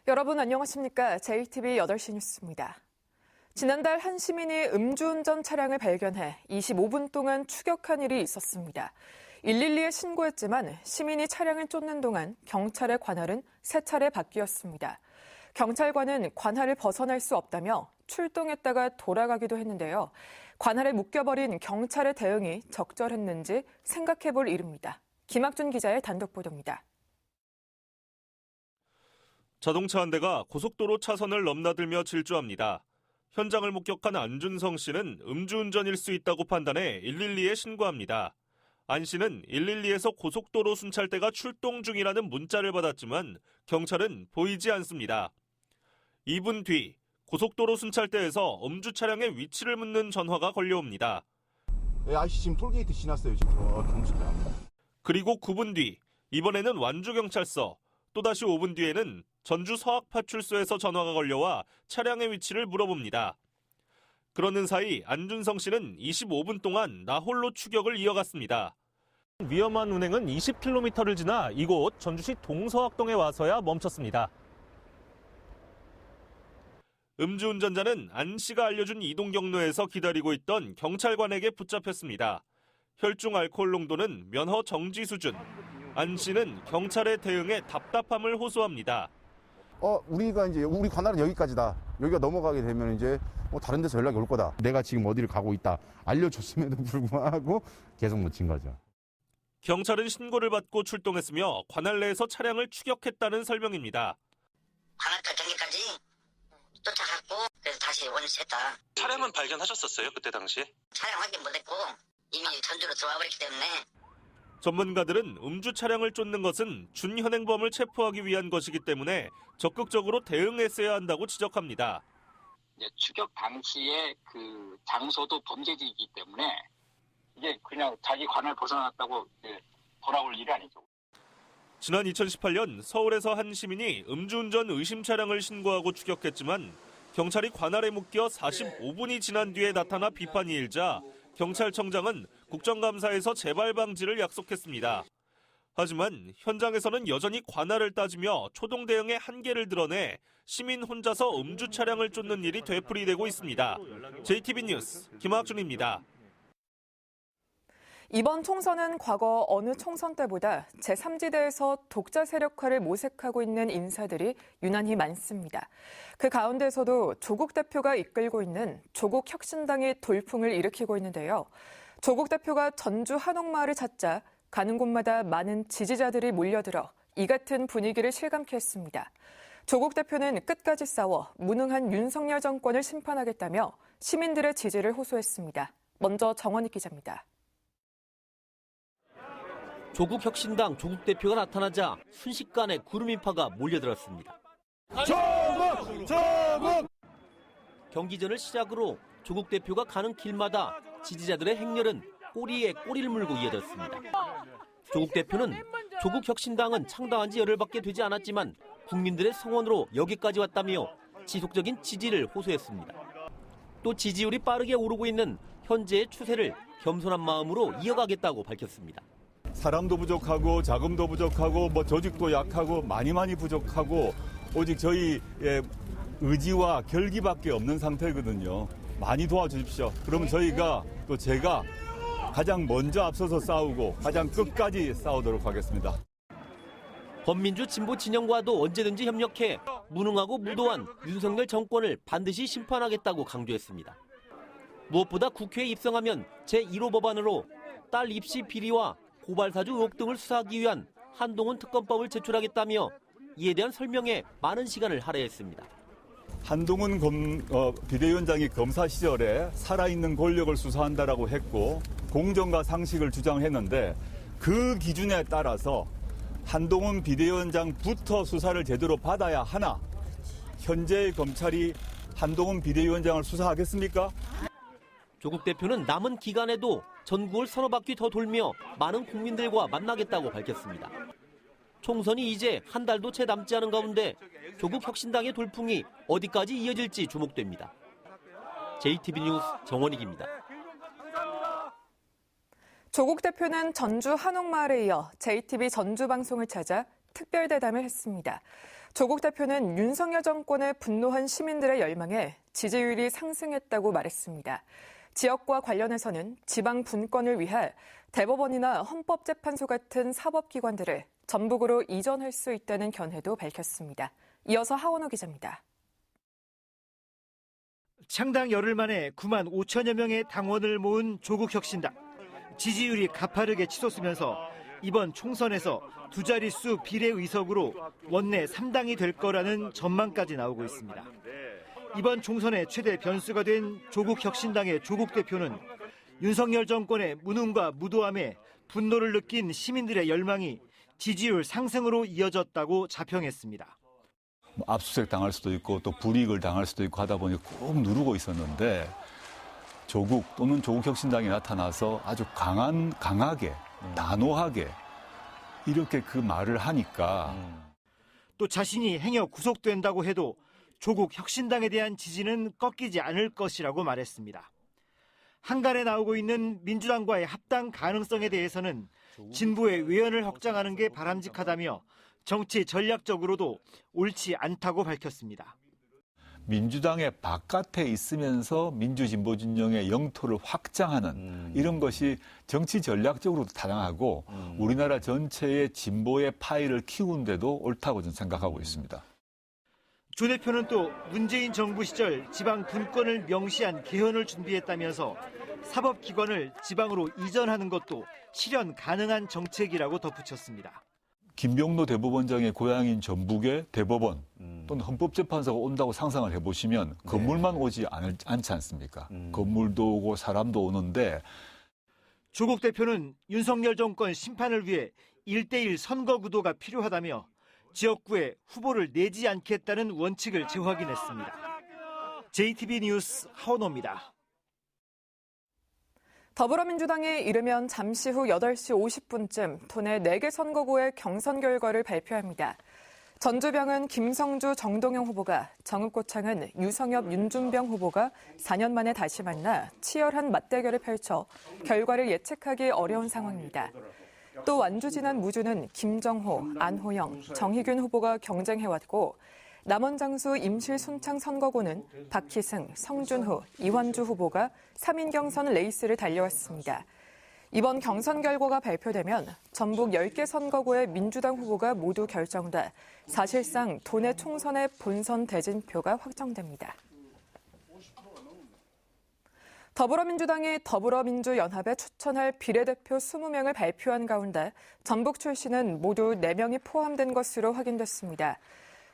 여러분 안녕하십니까? JTBC 8시 뉴스입니다. 지난달 한 시민이 음주운전 차량을 발견해 25분 동안 추격한 일이 있었습니다. 112에 신고했지만 시민이 차량을 쫓는 동안 경찰의 관할은 3차례 바뀌었습니다. 경찰관은 관할을 벗어날 수 없다며 출동했다가 돌아가기도 했는데요. 관할에 묶여버린 경찰의 대응이 적절했는지 생각해볼 일입니다. 김학준 기자의 단독 보도입니다. 자동차 한 대가 고속도로 차선을 넘나들며 질주합니다. 현장을 목격한 안준성 씨는 음주운전일 수 있다고 판단해 112에 신고합니다. 안 씨는 112에서 고속도로 순찰대가 출동 중이라는 문자를 받았지만 경찰은 보이지 않습니다. 2분 뒤 고속도로 순찰대에서 음주 차량의 위치를 묻는 전화가 걸려옵니다. 아저씨 지금 톨게이트 지났어요. 지금 경찰이야. 그리고 9분 뒤 이번에는 완주경찰서, 또다시 5분 뒤에는 전주 서학파출소에서 전화가 걸려와 차량의 위치를 물어봅니다. 그러는 사이 안준성 씨는 25분 동안 나 홀로 추격을 이어갔습니다. 위험한 운행은 20km를 지나 이곳 전주시 동서학동에 와서야 멈췄습니다. 음주운전자는 안 씨가 알려준 이동 경로에서 기다리고 있던 경찰관에게 붙잡혔습니다. 혈중 알코올 농도는 면허 정지 수준. 안 씨는 경찰의 대응에 답답함을 호소합니다. 우리가 이제 우리 관할은 여기까지다. 여기가 넘어가게 되면 이제 다른 데서 연락이 올 거다. 내가 지금 어디를 가고 있다. 알려줬음에도 불구하고 계속 묻힌 거죠. 경찰은 신고를 받고 출동했으며 관할 내에서 차량을 추격했다는 설명입니다. 관할과 경기까지 쫓아갔고 그래서 다시 원위치했다. 차량은 발견하셨었어요? 그때 당시에? 차량 확인 못했고 이미 전주로 들어와 버렸기 때문에. 전문가들은 음주 차량을 쫓는 것은 준현행범을 체포하기 위한 것이기 때문에 적극적으로 대응했어야 한다고 지적합니다. 이제 추격 당시에 그 장소도 범죄지이기 때문에 이게 그냥 자기 관을 벗어났다고 돌아올 일이 아니죠. 지난 2018년 서울에서 한 시민이 음주운전 의심 차량을 신고하고 추격했지만 경찰이 관할에 묶여 45분이 지난 뒤에 나타나 비판이 일자 경찰청장은 국정감사에서 재발 방지를 약속했습니다. 하지만 현장에서는 여전히 관할을 따지며 초동 대응의 한계를 드러내 시민 혼자서 음주 차량을 쫓는 일이 되풀이되고 있습니다. JTBC 뉴스 김학준입니다. 이번 총선은 과거 어느 총선 때보다 제3지대에서 독자 세력화를 모색하고 있는 인사들이 유난히 많습니다. 그 가운데서도 조국 대표가 이끌고 있는 조국 혁신당이 돌풍을 일으키고 있는데요. 조국 대표가 전주 한옥마을을 찾자 가는 곳마다 많은 지지자들이 몰려들어 이 같은 분위기를 실감케 했습니다. 조국 대표는 끝까지 싸워 무능한 윤석열 정권을 심판하겠다며 시민들의 지지를 호소했습니다. 먼저 정원익 기자입니다. 조국 혁신당 조국 대표가 나타나자 순식간에 구름 인파가 몰려들었습니다. 조국! 경기전을 시작으로 조국 대표가 가는 길마다 지지자들의 행렬은 꼬리에 꼬리를 물고 이어졌습니다. 조국 대표는 조국 혁신당은 창당한 지 열흘밖에 되지 않았지만 국민들의 성원으로 여기까지 왔다며 지속적인 지지를 호소했습니다. 또 지지율이 빠르게 오르고 있는 현재의 추세를 겸손한 마음으로 이어가겠다고 밝혔습니다. 사람도 부족하고 자금도 부족하고 조직도 약하고 많이 부족하고 오직 저희의 의지와 결기밖에 없는 상태거든요. 많이 도와주십시오. 그러면 저희가 또 제가 가장 먼저 앞서서 싸우고 가장 끝까지 싸우도록 하겠습니다. 범민주 진보 진영과도 언제든지 협력해 무능하고 무도한 윤석열 정권을 반드시 심판하겠다고 강조했습니다. 무엇보다 국회에 입성하면 제1호 법안으로 딸 입시 비리와 고발 사주 의혹 등을 수사하기 위한 한동훈 특검법을 제출하겠다며 이에 대한 설명에 많은 시간을 할애했습니다. 한동훈 비대위원장이 검사 시절에 살아있는 권력을 수사한다라고 했고 공정과 상식을 주장했는데 그 기준에 따라서 한동훈 비대위원장부터 수사를 제대로 받아야 하나? 현재의 검찰이 한동훈 비대위원장을 수사하겠습니까? 조국 대표는 남은 기간에도 전국을 서너 바퀴 더 돌며 많은 국민들과 만나겠다고 밝혔습니다. 총선이 이제 한 달도 채 남지 않은 가운데 조국 혁신당의 돌풍이 어디까지 이어질지 주목됩니다. JTBC 뉴스 정원익입니다. 조국 대표는 전주 한옥마을에 이어 JTBC 전주 방송을 찾아 특별대담을 했습니다. 조국 대표는 윤석열 정권에 분노한 시민들의 열망에 지지율이 상승했다고 말했습니다. 지역과 관련해서는 지방 분권을 위해 대법원이나 헌법재판소 같은 사법기관들을 전북으로 이전할 수 있다는 견해도 밝혔습니다. 이어서 하원호 기자입니다. 창당 열흘 만에 9만 5천여 명의 당원을 모은 조국혁신당. 지지율이 가파르게 치솟으면서 이번 총선에서 두 자릿수 비례의석으로 원내 3당이 될 거라는 전망까지 나오고 있습니다. 이번 총선의 최대 변수가 된 조국혁신당의 조국 대표는 윤석열 정권의 무능과 무도함에 분노를 느낀 시민들의 열망이 지지율 상승으로 이어졌다고 자평했습니다. 압수수색 당할 수도 있고 또 불이익을 당할 수도 있고 하다 보니 꼭 누르고 있었는데 조국 또는 조국혁신당이 나타나서 아주 강하게 단호하게 이렇게 그 말을 하니까 또 자신이 행여 구속된다고 해도 조국혁신당에 대한 지지는 꺾이지 않을 것이라고 말했습니다. 한간에 나오고 있는 민주당과의 합당 가능성에 대해서는 진보의 외연을 확장하는 게 바람직하다며 정치 전략적으로도 옳지 않다고 밝혔습니다. 민주당의 바깥에 있으면서 민주진보 진영의 영토를 확장하는 이런 것이 정치 전략적으로도 타당하고 우리나라 전체의 진보의 파이를 키우는데도 옳다고 저는 생각하고 있습니다. 조 대표는 또 문재인 정부 시절 지방 분권을 명시한 개헌을 준비했다면서 사법기관을 지방으로 이전하는 것도 실현 가능한 정책이라고 덧붙였습니다. 김병도 대법원장의 고향인 전북의 대법원 또는 헌법재판소가 온다고 상상을 해보시면 건물만 오지 않지 않습니까? 건물도 오고 사람도 오는데 조국 대표는 윤석열 정권 심판을 위해 1대1 선거 구도가 필요하다며 지역구에 후보를 내지 않겠다는 원칙을 재확인했습니다. JTB 뉴스 하원호입니다. 더불어민주당이 이르면 잠시 후 8시 50분쯤 도내 4개 선거구의 경선 결과를 발표합니다. 전주병은 김성주, 정동영 후보가, 정읍고창은 유성엽, 윤준병 후보가 4년 만에 다시 만나 치열한 맞대결을 펼쳐 결과를 예측하기 어려운 상황입니다. 또 완주 지난 무주는 김정호, 안호영, 정희균 후보가 경쟁해왔고 남원장수 임실 순창 선거구는 박희승, 성준후, 이완주 후보가 3인 경선 레이스를 달려왔습니다. 이번 경선 결과가 발표되면 전북 10개 선거구의 민주당 후보가 모두 결정돼 사실상 도내 총선의 본선 대진표가 확정됩니다. 더불어민주당이 더불어민주연합에 추천할 비례대표 20명을 발표한 가운데 전북 출신은 모두 4명이 포함된 것으로 확인됐습니다.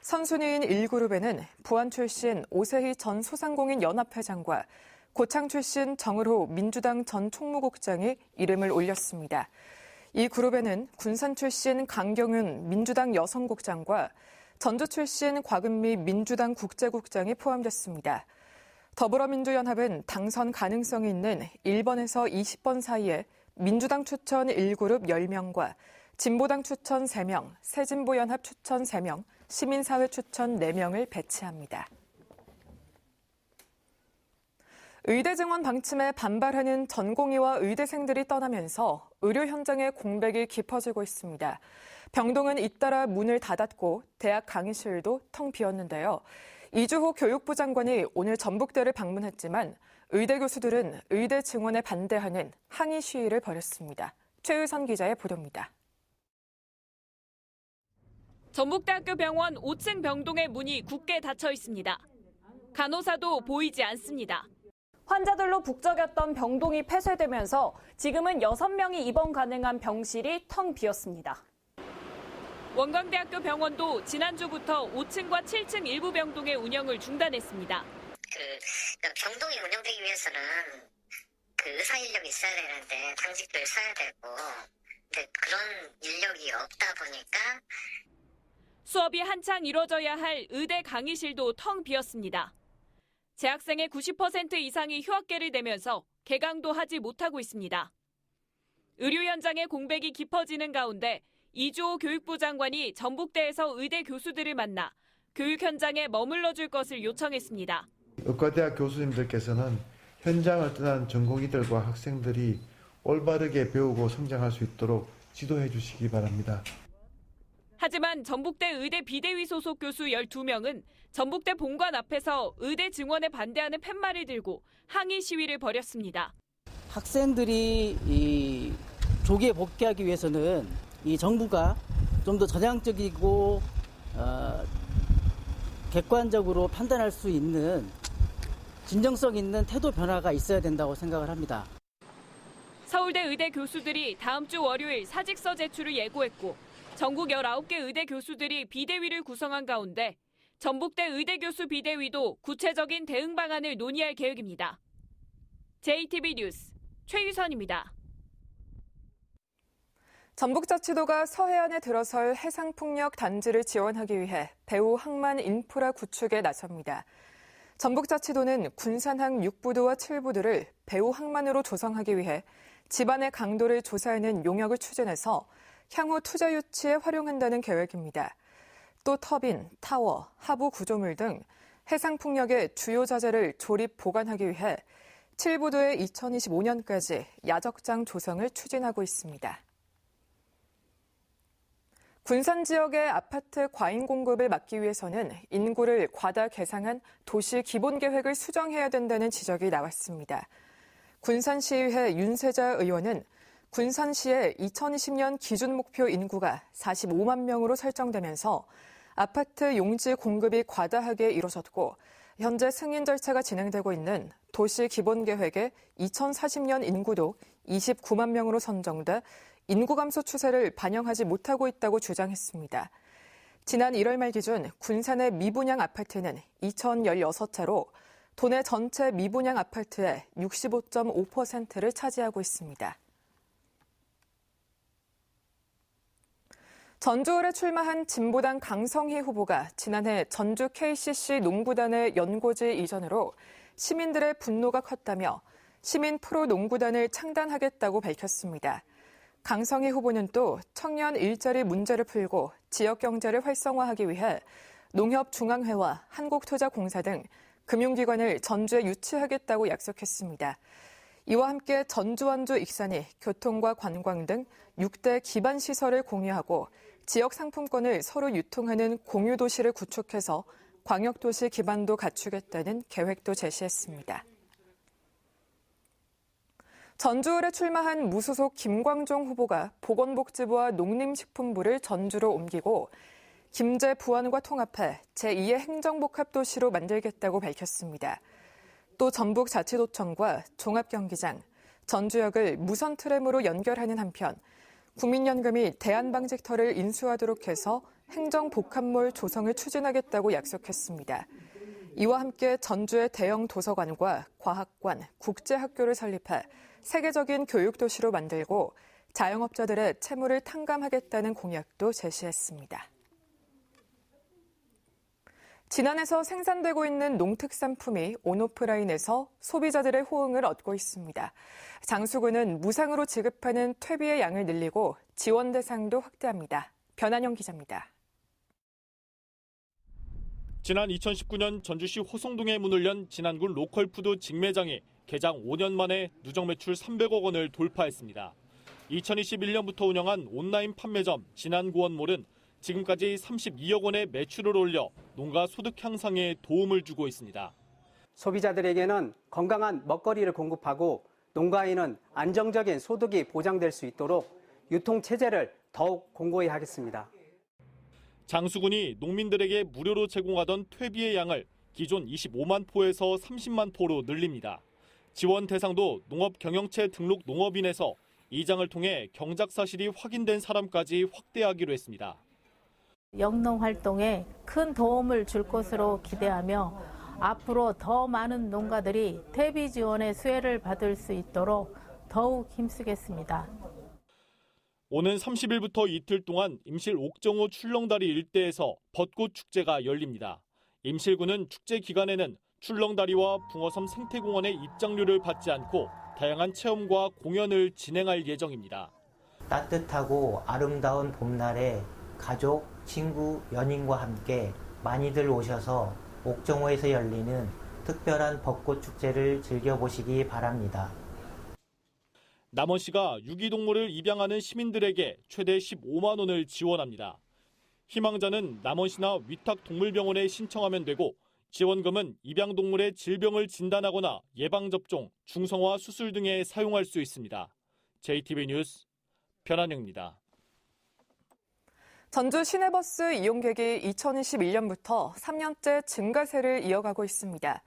선순위인 1그룹에는 부안 출신 오세희 전 소상공인 연합회장과 고창 출신 정을호 민주당 전 총무국장이 이름을 올렸습니다. 이 그룹에는 군산 출신 강경윤 민주당 여성국장과 전주 출신 곽은미 민주당 국제국장이 포함됐습니다. 더불어민주연합은 당선 가능성이 있는 1번에서 20번 사이에 민주당 추천 1그룹 10명과 진보당 추천 3명, 새진보연합 추천 3명, 시민사회 추천 4명을 배치합니다. 의대 증원 방침에 반발하는 전공의와 의대생들이 떠나면서 의료 현장의 공백이 깊어지고 있습니다. 병동은 잇따라 문을 닫았고 대학 강의실도 텅 비었는데요. 이주호 교육부 장관이 오늘 전북대를 방문했지만 의대 교수들은 의대 증원에 반대하는 항의 시위를 벌였습니다. 최의선 기자의 보도입니다. 전북대학교 병원 5층 병동의 문이 굳게 닫혀 있습니다. 간호사도 보이지 않습니다. 환자들로 북적였던 병동이 폐쇄되면서 지금은 6명이 입원 가능한 병실이 텅 비었습니다. 원광대학교 병원도 지난주부터 5층과 7층 일부 병동의 운영을 중단했습니다. 병동이 운영되기 위해서는 의사 인력이 있어야 되는데 당직도 있어야 되고 근데 그런 인력이 없다 보니까 수업이 한창 이뤄져야 할 의대 강의실도 텅 비었습니다. 재학생의 90% 이상이 휴학계를 내면서 개강도 하지 못하고 있습니다. 의료 현장의 공백이 깊어지는 가운데 이주호 교육부 장관이 전북대에서 의대 교수들을 만나 교육 현장에 머물러 줄 것을 요청했습니다. 의과대학 교수님들께서는 현장을 떠난 전공의들과 학생들이 올바르게 배우고 성장할 수 있도록 지도해 주시기 바랍니다. 하지만 전북대 의대 비대위 소속 교수 12명은 전북대 본관 앞에서 의대 증원에 반대하는 팻말을 들고 항의 시위를 벌였습니다. 학생들이 이 조기에 복귀하기 위해서는 이 정부가 좀 더 전향적이고 객관적으로 판단할 수 있는 진정성 있는 태도 변화가 있어야 된다고 생각을 합니다. 서울대 의대 교수들이 다음 주 월요일 사직서 제출을 예고했고 전국 19개 의대 교수들이 비대위를 구성한 가운데 전북대 의대 교수 비대위도 구체적인 대응 방안을 논의할 계획입니다. JTB 뉴스 최유선입니다. 전북자치도가 서해안에 들어설 해상풍력 단지를 지원하기 위해 배후 항만 인프라 구축에 나섭니다. 전북자치도는 군산항 6부도와 7부도를 배후 항만으로 조성하기 위해 지반의 강도를 조사하는 용역을 추진해서 향후 투자 유치에 활용한다는 계획입니다. 또 터빈, 타워, 하부 구조물 등 해상풍력의 주요 자재를 조립 보관하기 위해 7부도에 2025년까지 야적장 조성을 추진하고 있습니다. 군산 지역의 아파트 과잉 공급을 막기 위해서는 인구를 과다 계상한 도시 기본계획을 수정해야 된다는 지적이 나왔습니다. 군산시의회 윤세자 의원은 군산시의 2020년 기준 목표 인구가 45만 명으로 설정되면서 아파트 용지 공급이 과다하게 이뤄졌고 현재 승인 절차가 진행되고 있는 도시 기본계획의 2040년 인구도 29만 명으로 선정돼 인구 감소 추세를 반영하지 못하고 있다고 주장했습니다. 지난 1월 말 기준 군산의 미분양 아파트는 2,016채로 도내 전체 미분양 아파트의 65.5%를 차지하고 있습니다. 전주을에 출마한 진보당 강성희 후보가 지난해 전주 KCC 농구단의 연고지 이전으로 시민들의 분노가 컸다며 시민 프로농구단을 창단하겠다고 밝혔습니다. 강성희 후보는 또 청년 일자리 문제를 풀고 지역 경제를 활성화하기 위해 농협중앙회와 한국투자공사 등 금융기관을 전주에 유치하겠다고 약속했습니다. 이와 함께 전주, 완주, 익산이 교통과 관광 등 6대 기반 시설을 공유하고 지역 상품권을 서로 유통하는 공유도시를 구축해서 광역도시 기반도 갖추겠다는 계획도 제시했습니다. 전주을에 출마한 무소속 김광종 후보가 보건복지부와 농림식품부를 전주로 옮기고 김제 부안과 통합해 제2의 행정복합도시로 만들겠다고 밝혔습니다. 또 전북자치도청과 종합경기장, 전주역을 무선 트램으로 연결하는 한편 국민연금이 대한방직터를 인수하도록 해서 행정복합몰 조성을 추진하겠다고 약속했습니다. 이와 함께 전주의 대형 도서관과 과학관, 국제학교를 설립해 세계적인 교육도시로 만들고 자영업자들의 채무를 탕감하겠다는 공약도 제시했습니다. 진안에서 생산되고 있는 농특산품이 온오프라인에서 소비자들의 호응을 얻고 있습니다. 장수군은 무상으로 지급하는 퇴비의 양을 늘리고 지원 대상도 확대합니다. 변한영 기자입니다. 지난 2019년 전주시 호송동에 문을 연 진안군 로컬푸드 직매장이 개장 5년 만에 누적 매출 300억 원을 돌파했습니다. 2021년부터 운영한 온라인 판매점 진안구원몰은 지금까지 32억 원의 매출을 올려 농가 소득 향상에 도움을 주고 있습니다. 소비자들에게는 건강한 먹거리를 공급하고 농가인은 안정적인 소득이 보장될 수 있도록 유통체제를 더욱 공고히 하겠습니다. 장수군이 농민들에게 무료로 제공하던 퇴비의 양을 기존 25만 포에서 30만 포로 늘립니다. 지원 대상도 농업경영체 등록 농업인에서 이장을 통해 경작 사실이 확인된 사람까지 확대하기로 했습니다. 영농 활동에 큰 도움을 줄 것으로 기대하며 앞으로 더 많은 농가들이 퇴비 지원의 수혜를 받을 수 있도록 더욱 힘쓰겠습니다. 오는 30일부터 이틀 동안 임실 옥정호 출렁다리 일대에서 벚꽃 축제가 열립니다. 임실군은 축제 기간에는 출렁다리와 붕어섬 생태공원의 입장료를 받지 않고 다양한 체험과 공연을 진행할 예정입니다. 따뜻하고 아름다운 봄날에 가족, 친구, 연인과 함께 많이들 오셔서 옥정호에서 열리는 특별한 벚꽃 축제를 즐겨보시기 바랍니다. 남원시가 유기동물을 입양하는 시민들에게 최대 15만 원을 지원합니다. 희망자는 남원시나 위탁동물병원에 신청하면 되고 지원금은 입양동물의 질병을 진단하거나 예방접종, 중성화 수술 등에 사용할 수 있습니다. JTBC 뉴스 변한영입니다. 전주 시내버스 이용객이 2021년부터 3년째 증가세를 이어가고 있습니다.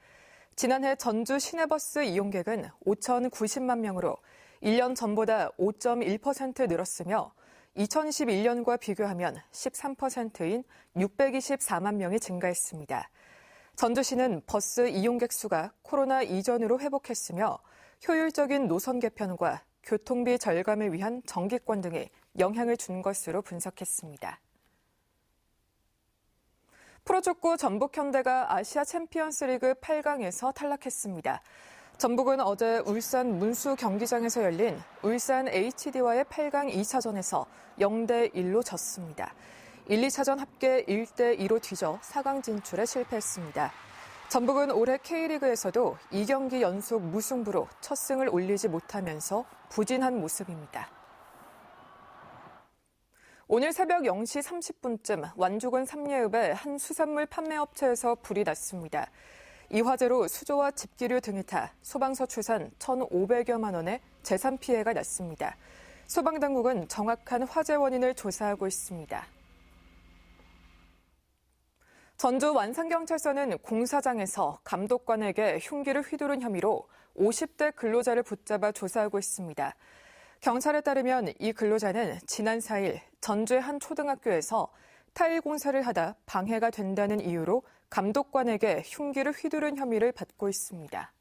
지난해 전주 시내버스 이용객은 5,090만 명으로 1년 전보다 5.1% 늘었으며 2021년과 비교하면 13%인 624만 명이 증가했습니다. 전주시는 버스 이용객 수가 코로나 이전으로 회복했으며 효율적인 노선 개편과 교통비 절감을 위한 정기권 등에 영향을 준 것으로 분석했습니다. 프로축구 전북현대가 아시아 챔피언스리그 8강에서 탈락했습니다. 전북은 어제 울산 문수 경기장에서 열린 울산 HD와의 8강 2차전에서 0대1로 졌습니다. 1, 2차전 합계 1대2로 뒤져 4강 진출에 실패했습니다. 전북은 올해 K리그에서도 2경기 연속 무승부로 첫 승을 올리지 못하면서 부진한 모습입니다. 오늘 새벽 0시 30분쯤 완주군 삼례읍의 한 수산물 판매업체에서 불이 났습니다. 이 화재로 수조와 집기류 등이 타 소방서 추산 1,500여만 원의 재산 피해가 났습니다. 소방당국은 정확한 화재 원인을 조사하고 있습니다. 전주 완산경찰서는 공사장에서 감독관에게 흉기를 휘두른 혐의로 50대 근로자를 붙잡아 조사하고 있습니다. 경찰에 따르면 이 근로자는 지난 4일 전주의 한 초등학교에서 타일 공사를 하다 방해가 된다는 이유로 감독관에게 흉기를 휘두른 혐의를 받고 있습니다.